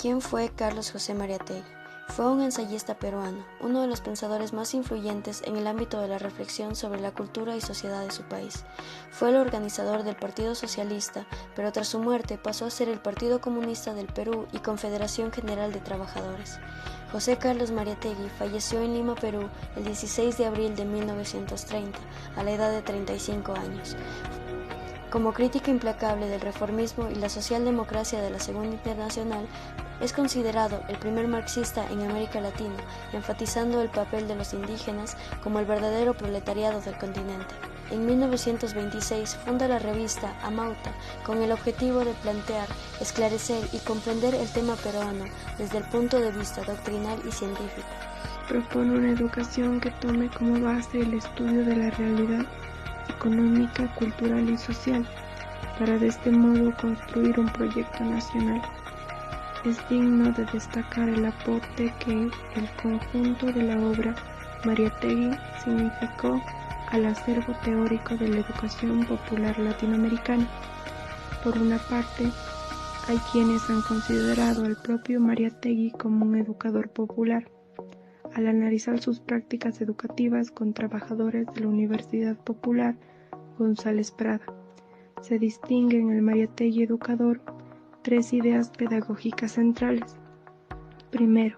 ¿Quién fue Carlos José Mariátegui? Fue un ensayista peruano, uno de los pensadores más influyentes en el ámbito de la reflexión sobre la cultura y sociedad de su país. Fue el organizador del Partido Socialista, pero tras su muerte pasó a ser el Partido Comunista del Perú y Confederación General de Trabajadores. José Carlos Mariátegui falleció en Lima, Perú, el 16 de abril de 1930, a la edad de 35 años. Como crítico implacable del reformismo y la socialdemocracia de la Segunda Internacional, es considerado el primer marxista en América Latina, enfatizando el papel de los indígenas como el verdadero proletariado del continente. En 1926 funda la revista Amauta con el objetivo de plantear, esclarecer y comprender el tema peruano desde el punto de vista doctrinal y científico. Propone una educación que tome como base el estudio de la realidad económica, cultural y social, para de este modo construir un proyecto nacional. Es digno de destacar el aporte que el conjunto de la obra Mariátegui significó al acervo teórico de la educación popular latinoamericana. Por una parte, hay quienes han considerado al propio Mariátegui como un educador popular, al analizar sus prácticas educativas con trabajadores de la Universidad Popular González Prada. Se distingue en el Mariátegui educador tres ideas pedagógicas centrales. Primero,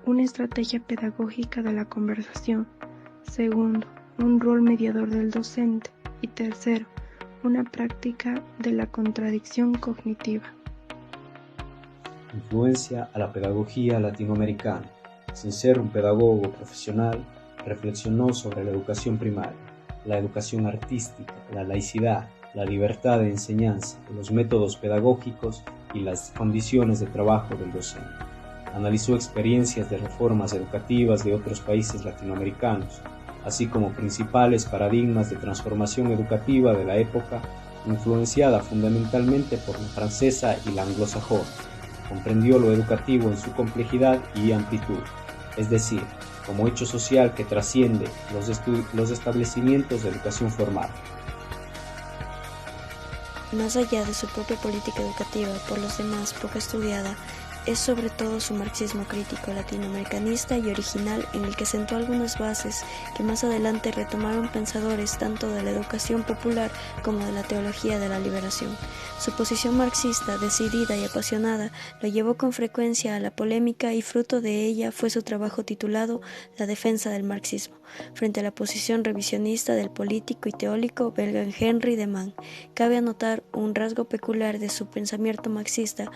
una estrategia pedagógica de la conversación. Segundo, un rol mediador del docente. Y tercero, una práctica de la contradicción cognitiva. Influencia a la pedagogía latinoamericana. Sin ser un pedagogo profesional, reflexionó sobre la educación primaria, la educación artística, la laicidad, la libertad de enseñanza, los métodos pedagógicos y las condiciones de trabajo del docente. Analizó experiencias de reformas educativas de otros países latinoamericanos, así como principales paradigmas de transformación educativa de la época, influenciada fundamentalmente por la francesa y la anglosajona. Comprendió lo educativo en su complejidad y amplitud, es decir, como hecho social que trasciende los establecimientos de educación formal. Más allá de su propia política educativa, por los demás poco estudiada, es sobre todo su marxismo crítico latinoamericanista y original en el que sentó algunas bases que más adelante retomaron pensadores tanto de la educación popular como de la teología de la liberación. Su posición marxista, decidida y apasionada, lo llevó con frecuencia a la polémica y fruto de ella fue su trabajo titulado La defensa del marxismo, frente a la posición revisionista del político y teórico belga Henri de Man. Cabe anotar un rasgo peculiar de su pensamiento marxista,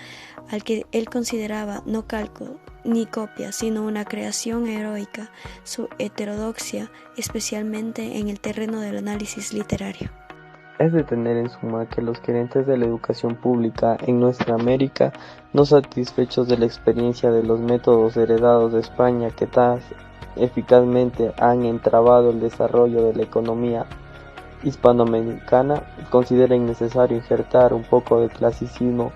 al que él consideraba no calco ni copia, sino una creación heroica, su heterodoxia, especialmente en el terreno del análisis literario. Es de tener en suma que los querentes de la educación pública en nuestra América, no satisfechos de la experiencia de los métodos heredados de España que tan eficazmente han entrabado el desarrollo de la economía hispanoamericana, consideran necesario injertar un poco de clasicismo,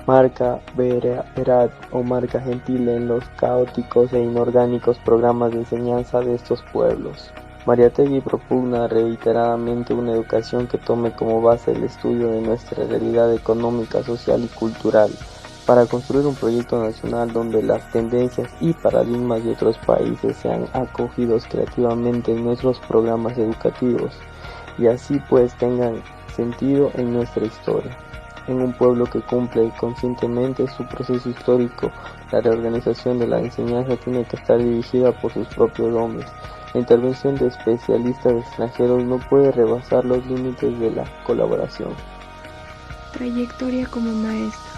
marca veraz o marca gentil en los caóticos e inorgánicos programas de enseñanza de estos pueblos. Mariátegui propugna reiteradamente una educación que tome como base el estudio de nuestra realidad económica, social y cultural, para construir un proyecto nacional donde las tendencias y paradigmas de otros países sean acogidos creativamente en nuestros programas educativos y así pues tengan sentido en nuestra historia. En un pueblo que cumple conscientemente su proceso histórico, la reorganización de la enseñanza tiene que estar dirigida por sus propios hombres. La intervención de especialistas extranjeros no puede rebasar los límites de la colaboración. Trayectoria como maestra.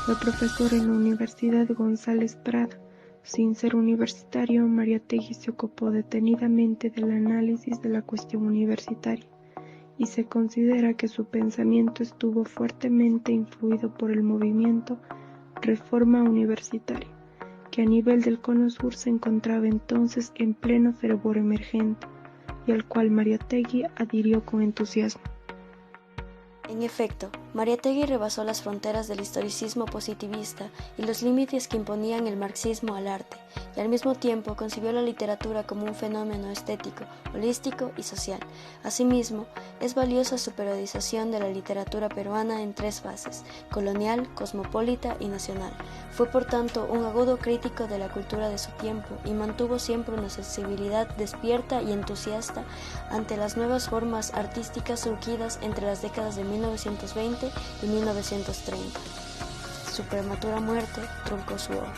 Fue profesor en la Universidad González Prada. Sin ser universitario, Mariátegui se ocupó detenidamente del análisis de la cuestión universitaria y se considera que su pensamiento estuvo fuertemente influido por el movimiento Reforma Universitaria, que a nivel del Cono Sur se encontraba entonces en pleno fervor emergente y al cual Mariátegui adhirió con entusiasmo. En efecto, Mariátegui rebasó las fronteras del historicismo positivista y los límites que imponían el marxismo al arte, y al mismo tiempo concibió la literatura como un fenómeno estético, holístico y social. Asimismo, es valiosa su periodización de la literatura peruana en 3 fases: colonial, cosmopolita y nacional. Fue por tanto un agudo crítico de la cultura de su tiempo y mantuvo siempre una sensibilidad despierta y entusiasta ante las nuevas formas artísticas surgidas entre las décadas de 1920 y 1930. Su prematura muerte truncó su obra.